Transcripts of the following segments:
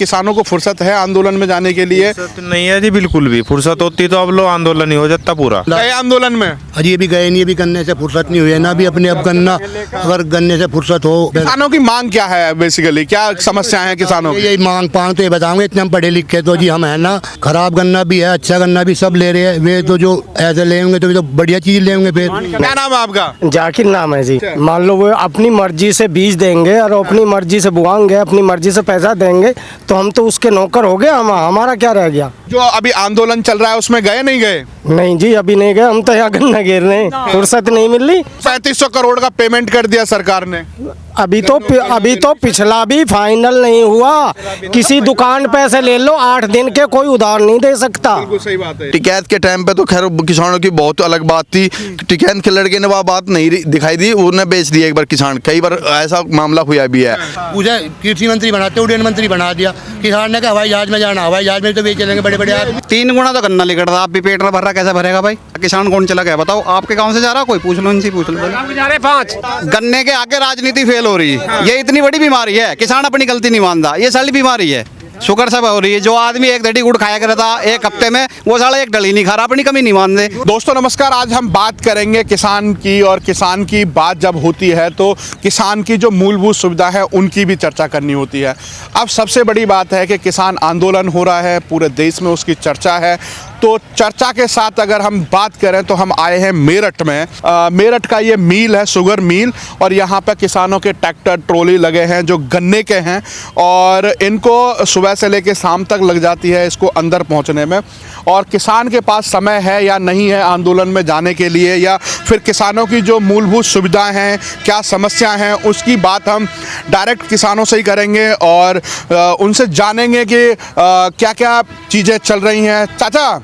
किसानों को फुर्सत है आंदोलन में जाने के लिए? फुर्सत नहीं है जी, बिल्कुल भी फुर्सत होती तो अब लो आंदोलन ही हो जाता पूरा। गए आंदोलन में? अजी अभी गए नहीं, अभी गन्ने से फुर्सत नहीं हुई है ना, अभी अपने अब गन्ना अगर गन्ने से फुर्सत हो। किसानों की मांग क्या है बेसिकली, क्या समस्या है किसानों की? यही मांग पांग तो ये बताऊंगे, इतने हम पढ़े लिखे तो जी हम है ना, खराब गन्ना भी है अच्छा गन्ना भी सब ले रहे हैं वे, तो जो ऐसे लेंगे तो बढ़िया चीज लेंगे। फिर क्या नाम है आपका? जाकिर नाम है जी। मान लो वो अपनी मर्जी से बीज देंगे और अपनी मर्जी से बुआएंगे, अपनी मर्जी से पैसा देंगे, तो हम तो उसके नौकर हो गए, हमारा क्या रह गया। जो अभी आंदोलन चल रहा है उसमें गए नहीं गए? नहीं जी अभी नहीं गए, हम तो यहाँ गन्ना गिर रहे हैं, फुर्सत नहीं मिल रही। 3500 करोड़ का पेमेंट कर दिया सरकार ने। अभी तो पिछला भी फाइनल नहीं हुआ। किसी दुकान पे से ले लो, 8 दिन के कोई उधार नहीं दे सकता। सही बात है। टिकैत के टाइम पे तो खैर किसानों की बहुत अलग बात थी। टिकैत के लड़के ने वह बात नहीं दिखाई दी, उन्हें बेच दिया एक बार किसान, कई बार ऐसा मामला हुआ भी है। मुझे कृषि मंत्री बनाते उड्डयन मंत्री बना दिया, किसान ने कहा हवाई जहाज में जाना, हवाई जहाज में तो बेच चलेंगे बड़े बड़े आदमी। 3 गुना तो गन्ना निकल रहा, आप भी पेट भर रहा, कैसे भरेगा भाई? किसान कौन चला गया बताओ? आपके गांव से जा रहा कोई? पूछ लो इनसे, पूछ लो। गन्ने के आगे राजनीति फेल हो रही है, ये इतनी बड़ी बीमारी है। किसान अपनी गलती नहीं मानता, ये सारी बीमारी है, शुगर सब हो रही है। जो आदमी 1 डंडी गुड़ खाया करता था 1 हफ्ते में, वो साला 1 डली नहीं खा रहा, अपनी कमी नहीं मान दे। दोस्तों नमस्कार, आज हम बात करेंगे किसान की, और किसान की बात जब होती है तो किसान की जो मूलभूत सुविधा है उनकी भी चर्चा करनी होती है। अब सबसे बड़ी बात है कि किसान आंदोलन हो रहा है, पूरे देश में उसकी चर्चा है। तो चर्चा के साथ अगर हम बात करें तो हम आए हैं मेरठ में। मेरठ का ये मिल है, शुगर मिल, और यहाँ पर किसानों के ट्रैक्टर ट्रॉली लगे हैं जो गन्ने के हैं, और इनको सुबह से लेकर शाम तक लग जाती है इसको अंदर पहुँचने में। और किसान के पास समय है या नहीं है आंदोलन में जाने के लिए, या फिर किसानों की जो मूलभूत सुविधाएं हैं, क्या समस्या हैं, उसकी बात हम डायरेक्ट किसानों से ही करेंगे और उनसे जानेंगे कि क्या क्या चीज़ें चल रही हैं। चाचा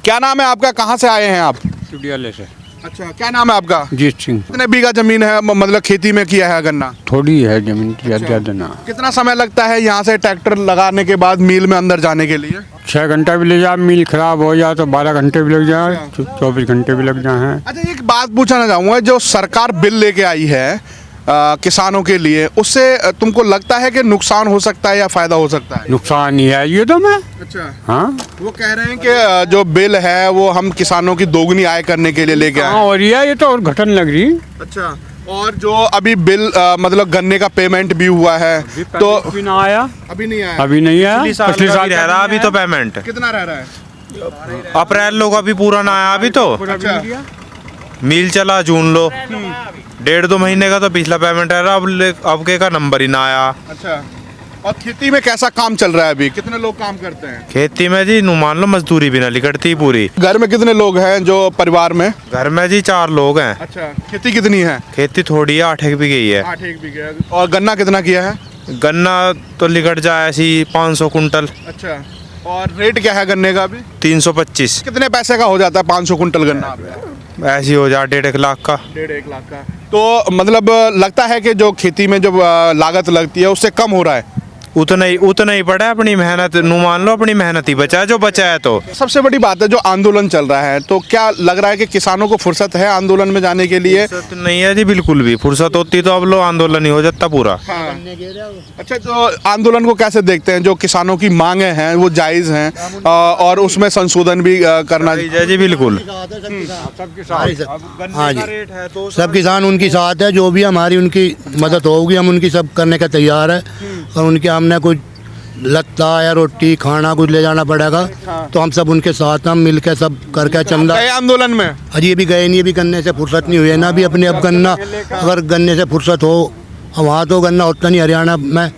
क्या नाम है आपका, कहाँ से आए हैं आप? चुडियाले से। अच्छा, क्या नाम है आपका? जीत सिंह। कितने बीघा जमीन है, मतलब खेती में किया है गन्ना? थोड़ी है जमीन, ज्यादा ना। कितना समय लगता है यहाँ से ट्रैक्टर लगाने के बाद मिल में अंदर जाने के लिए? 6 घंटा भी ले जाए, मिल खराब हो जाए तो 12 घंटे भी लग जाए, 24 घंटे भी लग जाए। अच्छा, एक बात पूछना चाहूँगा, जो सरकार बिल लेके आई है किसानों के लिए, उससे तुमको लगता है कि नुकसान हो सकता है या फायदा हो सकता है? नुकसान ही है ये तो मैं। अच्छा, हाँ, वो कह रहे हैं कि जो बिल है वो हम किसानों की दोगुनी आय करने के लिए लेके आए। और ये तो और घटन लग रही। अच्छा, और जो अभी बिल मतलब गन्ने का पेमेंट भी हुआ है तो अभी ना आया, अभी नहीं आया? अभी नहीं आया। पिछले साल रह रहा अभी तो पेमेंट, कितना रह रहा है? अप्रैल लोग अभी पूरा ना आया अभी तो। अच्छा, मिल चला जून लो, 1.5-2 महीने का तो पिछला पेमेंट है रहा, अब के का नंबर ही ना आया। अच्छा, और खेती में कैसा काम चल रहा है अभी, कितने लोग काम करते हैं खेती में जी? मान लो मजदूरी भी ना लिकड़ती पूरी। घर में कितने लोग हैं जो परिवार में? घर में जी 4 लोग हैं। अच्छा, खेती कितनी है? खेती थोड़ी है, 8 बीघे ही है। 8 बीघे। और गन्ना कितना किया है? गन्ना तो लिकड़ जाए ऐसी 500 कुंटल। अच्छा, और रेट क्या है गन्ने का अभी? 325। कितने पैसे का हो जाता है 500 कुंटल गन्ना? ऐसी हो जाए 1.5 लाख का। 1.5 लाख का। तो मतलब लगता है कि जो खेती में जो लागत लगती है उससे कम हो रहा है? उतना ही पड़ा है, अपनी मेहनत मान लो, अपनी मेहनत ही बचा है जो बचा है। तो सबसे बड़ी बात है जो आंदोलन चल रहा है, तो क्या लग रहा है कि किसानों को फुर्सत है आंदोलन में जाने के लिए? फुर्सत नहीं है जी, बिल्कुल भी फुर्सत होती तो अब लो आंदोलन ही हो जाता पूरा। हाँ। अच्छा, तो आंदोलन को कैसे देखते हैं? जो किसानों की मांगे हैं वो जायज हैं और उसमें संशोधन भी करना चाहिए जी, बिल्कुल। हाँ जी, सब किसान उनकी साथ है, जो भी हमारी उनकी मदद होगी हम उनकी सब करने का तैयार है। और उनके हमने कुछ लत्ता या रोटी खाना कुछ ले जाना पड़ेगा तो हम सब उनके साथ हम मिल के सब करके चंदा। गए आंदोलन में? अजी अभी गए नहीं, अभी गन्ने से फुर्सत नहीं हुई है ना, अभी अपने अब गन्ना अगर गन्ने से फुर्सत हो, वहाँ तो गन्ना होता नहीं हरियाणा में,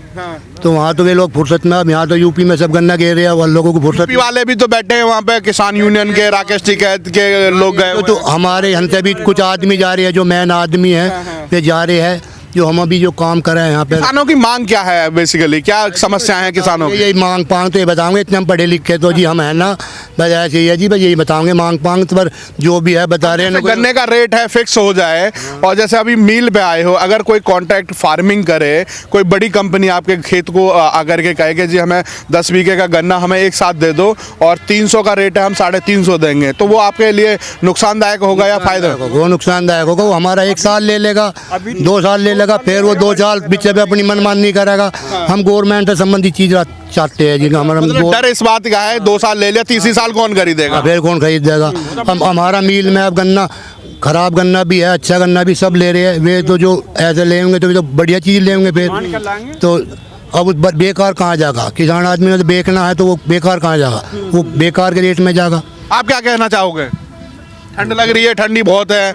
तो वहाँ तो वे लोग फुर्सत में, अब यहाँ तो यूपी में सब गन्ना गे रहे हैं और लोगों को फुर्सत। यूपी वाले भी तो बैठे हैं वहाँ पे, किसान यूनियन के राकेश टिकैत के लोग गए। तो हमारे यहाँ से भी कुछ आदमी जा रहे हैं, जो मेन आदमी है वे जा रहे हैं, जो हम अभी जो काम कर रहे हैं यहाँ पे। किसानों की मांग क्या है बेसिकली, क्या समस्या है किसानों की? यही मांग पांग तो ये बताऊंगे, इतने हम पढ़े लिखे तो जी हम है ना, बस ऐसे ही है जी, बस यही बताओगे मांग पांग पर जो भी है बता रहे हैं। गन्ने का रेट है फिक्स हो जाए, और जैसे अभी मील पे आए हो, अगर कोई कॉन्ट्रैक्ट फार्मिंग करे, कोई बड़ी कंपनी आपके खेत को आकर के कहे कि जी हमें 10 बीघे का गन्ना हमें एक साथ दे दो और 300 का रेट है, हम 350 देंगे, तो वो आपके लिए नुकसानदायक होगा या फायदा? वो नुकसानदायक होगा। वो हमारा 1 साल ले लेगा, 2 साल ले लेगा, फिर वो 2 साल पीछे पे अपनी मनमानी करेगा। हम गवर्नमेंट से संबंधित चीज चाहते हैं जी। हमारा डर इस बात का है 2 साल ले लिया, तीसरी साल कौन खरीदेगा? फिर कौन खरीदेगा? हम हमारा मील में अब गन्ना, खराब गन्ना भी है, अच्छा गन्ना भी सब ले रहे हैं। वे तो जो ऐसे लेंगे तो बढ़िया चीज़ लेंगे, फिर तो अब बेकार कहाँ जाएगा? किसान आदमी ने तो बेचना है, तो वो बेकार कहाँ जाएगा? वो बेकार के रेट में जाएगा। आप क्या कहना चाहोगे? ठंड लग रही है, ठंडी बहुत है।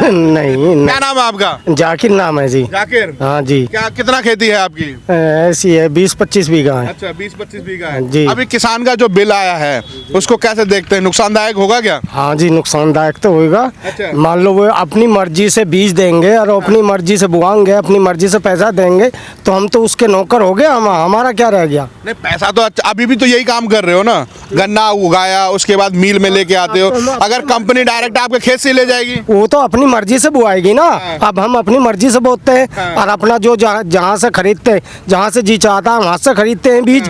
नहीं, क्या नाम है आपका? जाकिर नाम है जी। जाकिर, हाँ जी। क्या कितना खेती है आपकी? ऐसी है 20-25 बीघा है। अच्छा, 20-25 बीघा है जी। अभी किसान का जो बिल आया है उसको कैसे देखते हैं? नुकसानदायक होगा क्या? हाँ जी, नुकसानदायक तो होगा। अच्छा। मान लो वो अपनी मर्जी से बीज देंगे और अपनी मर्जी से बुआएंगे, अपनी मर्जी से पैसा देंगे, तो हम तो उसके नौकर हो गए। हमारा क्या रह गया? नहीं, पैसा तो अभी भी तो यही काम कर रहे हो ना, गन्ना उगाया, उसके बाद मील में लेके आते हो। अगर कंपनी डायरेक्ट आपके खेत से ले जाएगी, वो तो अपनी मर्जी से बुआएगी ना। अब हम अपनी मर्जी से बोते हैं और अपना जो जहाँ से खरीदते हैं, जहाँ से जी चाहता है वहाँ से खरीदते हैं बीज।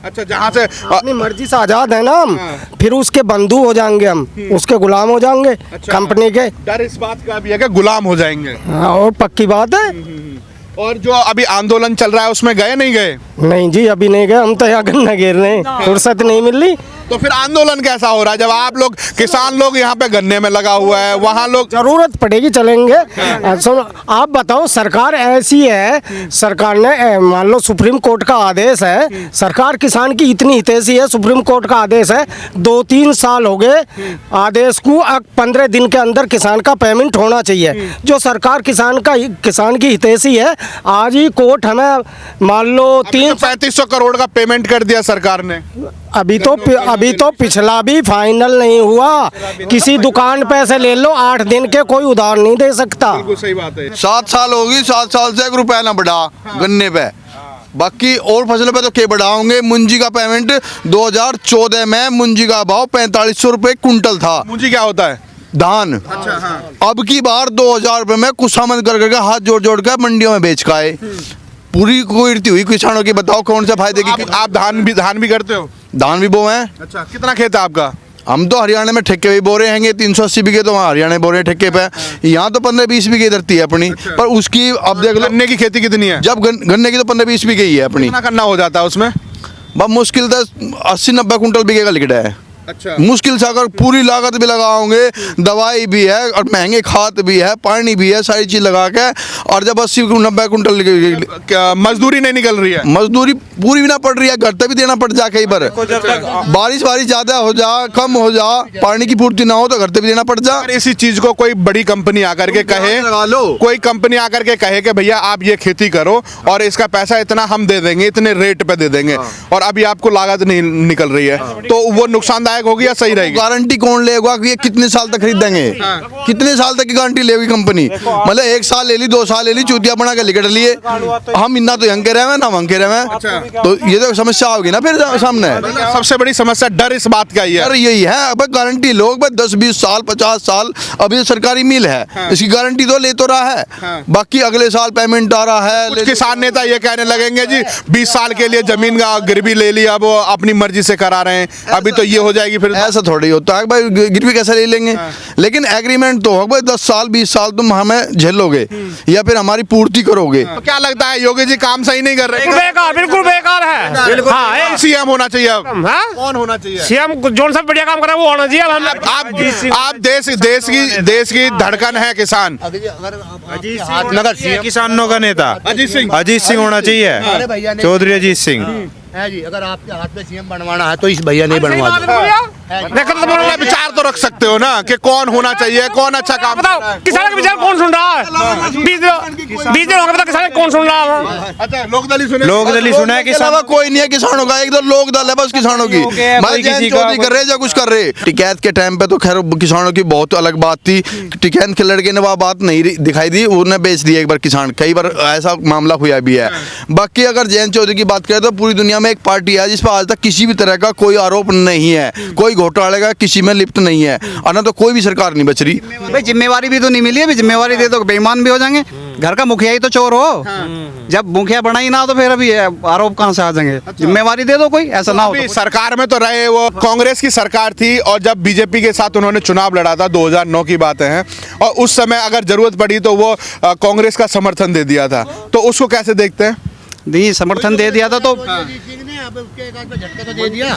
अच्छा, जहाँ से अपनी मर्जी से आजाद है ना हम। फिर उसके बंधु हो जाएंगे, हम उसके गुलाम हो जाएंगे कंपनी के। डर इस बात का भी है कि गुलाम हो जाएंगे। हाँ, और पक्की बात है। और जो अभी आंदोलन चल रहा है उसमें गए नहीं गए? नहीं जी, अभी नहीं गए, हम तो यहाँ गन्ना घेर रहे हैं, फुर्सत नहीं मिल रही। तो फिर आंदोलन कैसा हो रहा है जब आप लोग किसान लोग यहाँ पे गन्ने में लगा हुआ है, वहाँ लोग? जरूरत पड़ेगी चलेंगे। सुनो, आप बताओ, सरकार ऐसी है, सरकार ने मान लो सुप्रीम कोर्ट का आदेश है, सरकार किसान की इतनी हितैषी है, सुप्रीम कोर्ट का आदेश है, 2-3 साल हो गए आदेश को, 15 दिन के अंदर किसान का पेमेंट होना चाहिए। जो सरकार किसान की हितैषी है, आज ही कोर्ट हमें मान लो 3500 करोड़ का पेमेंट कर दिया सरकार ने। अभी तो पिछला भी फाइनल नहीं हुआ। किसी दुकान पे से ले लो, 8 दिन के कोई उधार नहीं दे सकता। बिल्कुल सही बात है। 7 साल होगी, 7 साल से 1 रुपया ना बढ़ा गन्ने पे। बाकी और फसलों पे तो क्या बढ़ाओगे? मुंजी का पेमेंट 2014 में मुंजी का भाव 4500 रुपये कुंटल था। मुंजी क्या होता है? धान। अच्छा, हाँ। अब की बार 2000 रुपये में कुशामद कर करके हाथ जोड़ जोड़ कर मंडियों में बेच का आए। पूरी कुर्ती हुई किसानों की। बताओ कौन सा फायदे की? आप धान भी करते हो? धान भी बोए हैं। अच्छा, कितना खेत है आपका? हम तो हरियाणा में ठेके भी बो रहे हैं, 380 बीघे तो वहाँ हरियाणा में बो रहे हैं ठेके पे। यहाँ तो 15-20 बीघे धरती है अपनी। पर उसकी अब देख लो, गन्ने की खेती कितनी है? जब गन्ने की तो 15-20 बीघे ही है अपनी। कितना करना हो जाता है उसमें? बहुत मुश्किल था, 80-90 कुंटल बीघे का लिखड़ा है। अच्छा, मुश्किल से अगर पूरी लागत भी लगाओगे, दवाई भी है और महंगे खाद भी है, पानी भी है, सारी चीज लगा के, और जब 80-90 कुंटल क्या मजदूरी नहीं निकल रही है? मजदूरी पूरी भी ना पड़ रही है, घर तक भी देना पड़ जा कई बार। बारिश ज्यादा हो जा, कम हो जा, पानी की पूर्ति ना हो तो घर तक भी देना पड़ जा। अगर इसी चीज को कोई बड़ी कंपनी आकर के कहे, लगा लो। कोई कंपनी आकर के कहे कि भैया आप ये खेती करो और इसका पैसा इतना हम दे देंगे, इतने रेट पे दे देंगे, और अभी आपको लागत नहीं निकल रही है, तो वो नुकसानदायक होगी या सही रहेगी? गारंटी कौन लेगा कि ये कितने साल तक खरीदेंगे? कितने साल तक की गारंटी लेगी कंपनी? मतलब 1 साल ले ली, 2 साल ले ली, चूतिया बना के लिकट लिए। हम इतना तो यंग रहे ना वंके रहे, तो ये तो समस्या होगी ना फिर सामने। सबसे बड़ी समस्या डर इस बात का ही है। यार यही है, अब गारंटी लोग 10-20 साल 50 साल, अब ये सरकारी मिल है, इसकी गारंटी तो ले तो रहा है, बाकी अगले साल पेमेंट आ रहा है। कुछ किसान नेता ये कहने लगेंगे जी 20 साल के लिए जमीन का गिरवी ले ली, अब वो अपनी मर्जी से करा रहे हैं, अभी तो ये हो जाएगी। फिर ऐसा थोड़ी होता है भाई, गिरवी कैसे ले लेंगे? लेकिन एग्रीमेंट तो हो भाई 10 साल 20 साल तुम हमें झेलोगे या फिर हमारी पूर्ति करोगे। तो क्या लगता है योगी जी काम सही नहीं कर रहे? बिल्कुल बेकार है। हाँ, सीएम होना चाहिए अब। हाँ? कौन होना चाहिए? सीएम जो सब बढ़िया काम कर रहा है वो होना चाहिए। आप देश की धड़कन है किसान। किसानों का नेता अजीत सिंह होना चाहिए, चौधरी अजीत सिंह है जी। अगर आपके हाथ में सीएम बनवाना है तो इस भैया नहीं बनवा दो। विचार तो रख सकते हो ना कि कौन होना चाहिए, कौन अच्छा काम बताओ, किसान का विचार कौन सुन रहा है? 20 दिन हो गए, बताओ किसान कौन सुन रहा है? अच्छा, लोकदली सुने? लोकदली सुना है किसान कोई नहीं है किसानों का, एक दो लोक दल है बस किसानों की। भाई जैन चौधरी कर रहे या कुछ कर रहे। टिकैत के टाइम पे तो खैर किसानों की बहुत अलग बात थी। टिकैत के लड़के ने वह बात नहीं दिखाई दी, उन्होंने बेच दिया एक बार किसान, कई बार ऐसा मामला हुआ भी है। बाकी अगर जैन चौधरी की बात करें तो पूरी दुनिया में एक पार्टी है जिस पर आज तक किसी भी तरह का कोई आरोप नहीं है, कोई कोई घोटाले का किसी में लिप्त नहीं है, और ना तो कोई भी सरकार नहीं बच रही। भाई जिम्मेवारी भी तो नहीं मिली है, अभी जिम्मेवारी दे दो बेईमान भी हो जाएंगे। घर का मुखिया ही तो चोर हो, जब मुखिया बना ही ना तो फिर अभी आरोप कहाँ से आ जाएंगे। जिम्मेवारी दे दो कोई, ऐसा ना हो अभी सरकार में तो रहे, वो कांग्रेस की सरकार थी और जब बीजेपी के साथ उन्होंने चुनाव लड़ा था 2009 की बातें हैं, और उस समय अगर जरूरत पड़ी तो वो कांग्रेस का समर्थन दे दिया था, तो उसको कैसे देखते हैं? नहीं समर्थन दे दिया था तो दे दिया।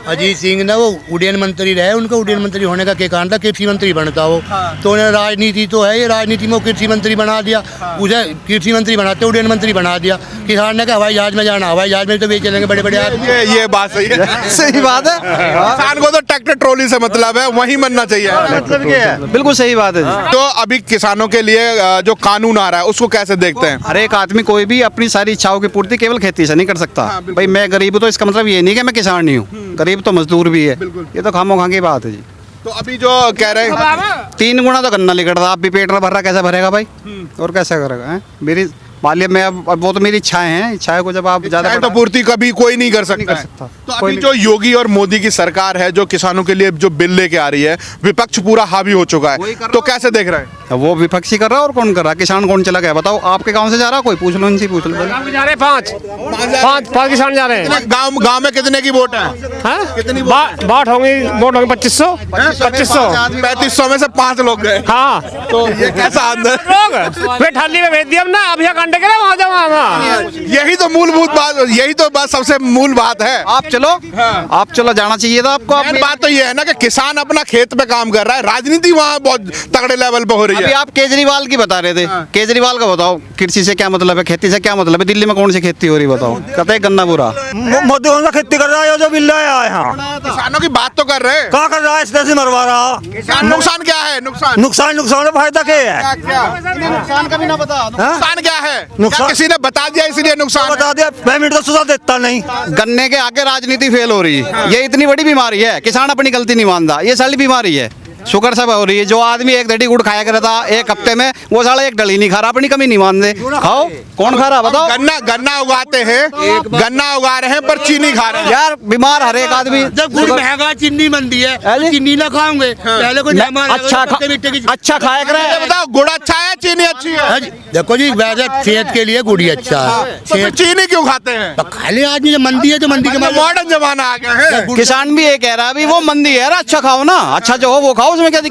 अजीत सिंह ने वो उड्डयन मंत्री रहे, उनका उड्डयन मंत्री होने का क्या कारण था? कृषि मंत्री बनता वो, तो उन्हें राजनीति तो है, ये राजनीति में वो कृषि मंत्री बना दिया, उसे कृषि मंत्री बनाते उड्डयन मंत्री बना दिया। किसान ने कहा हवाई जहाज में जाना, हवाई जहाज में तो बेच चलेंगे बड़े बड़े आदमी। ये बात सही है। सही बात है, किसान को तो ट्रैक्टर ट्रॉली से मतलब है, वही बनना चाहिए। मतलब क्या है, बिल्कुल सही बात है जी। तो अभी किसानों के लिए जो कानून आ रहा है उसको कैसे देखते हैं? हर एक आदमी कोई भी अपनी सारी इच्छाओं की पूर्ति केवल खेती से नहीं कर सकता। भाई मैं गरीब हूँ तो इसका मतलब ये नहीं कि मैं किसान नहीं हूँ, गरीब तो मजदूर भी है, ये तो खामोखा की बात है जी। तो अभी जो कह रहे हैं 3 गुना तो गन्ना निकल रहा, आप भी पेट भर रहा, कैसे भरेगा भाई? और कैसे करेगा? हैं? मेरी मालिक में अब वो तो मेरी इच्छाएं हैं, इच्छाएं को जब आप ज्यादा तो पूर्ति कभी कोई नहीं कर सकता है। तो अभी जो योगी और मोदी की सरकार है जो किसानों के लिए जो बिल लेके आ रही है, विपक्ष पूरा हावी हो चुका है, तो कैसे देख रहे हैं? वो विपक्षी कर रहा है और कौन कर रहा है? किसान कौन चला गया बताओ? आपके गांव से जा रहा कोई? पूछ लो इनसे, पूछ लो। जा रहे 5 किसान जा रहे हैं। गांव में कितने की वोट है? कितनी वोट होंगी? 2500 3500 में से 5 लोग गए। हाँ, तो ये कैसा अंदर लोग वे थाली में भेज दिया ना, अभी कांटे के वहाँ जाओ। यही तो मूलभूत बात, यही तो बात सबसे मूल बात है। आप चलो जाना चाहिए था आपको। मेन बात तो ये है ना कि किसान अपना खेत पे काम कर रहा है, राजनीति वहाँ बहुत तगड़े लेवल पे हो रही है। अभी आप केजरीवाल की बता रहे थे, केजरीवाल का बताओ, कृषि से क्या मतलब है, खेती से क्या मतलब है? दिल्ली में कौन सी खेती हो रही बताओ? कहते हैं गन्ना बुरा। मोदी कौन सा खेती कर रहा है? जो बिल लाया है यहाँ किसानों की बात तो कर रहे हैं, क्या कर रहा है? इससे मरवा रहा। नुकसान क्या है? नुकसान है, फायदा क्या है? नुकसान का भी ना बता। नुकसान क्या है? नुकसान किसी ने बता दिया इसलिए नुकसान बता दिया, पेमेंट तो सुधा देता नहीं। गन्ने के आगे राजनीति फेल हो रही है, ये इतनी बड़ी बीमारी है। किसान अपनी गलती नहीं मानता, ये सारी बीमारी है। शुगर सब हो रही है। जो आदमी एक डडी गुड़ खाया करता था एक हफ्ते में, वो साला एक डली नहीं खा रहा, अपनी कमी नहीं मानते। खाओ, कौन खा रहा बताओ? गन्ना उगाते हैं, गन्ना उगा रहे हैं पर चीनी खा रहे हैं। यार बीमार हर एक आदमी। जब गुड़ महंगा, चीनी मंदी है, चीनी ना खाओगे? पहले कोई अच्छा खाया करे। बताओ गुड़ अच्छा है चीनी अच्छी है? देखो जी, वैसे सेहत के लिए गुड़ ही अच्छा है। तो फिर चीनी क्यों खाते हैं? खाली आदमी जब मंदी है तो मंदी के मॉडर्न जमाना आ गया है। किसान भी ये कह रहा है अभी वो मंदी है, अच्छा खाओ ना, अच्छा जो हो वो खाओ, उसमें क्या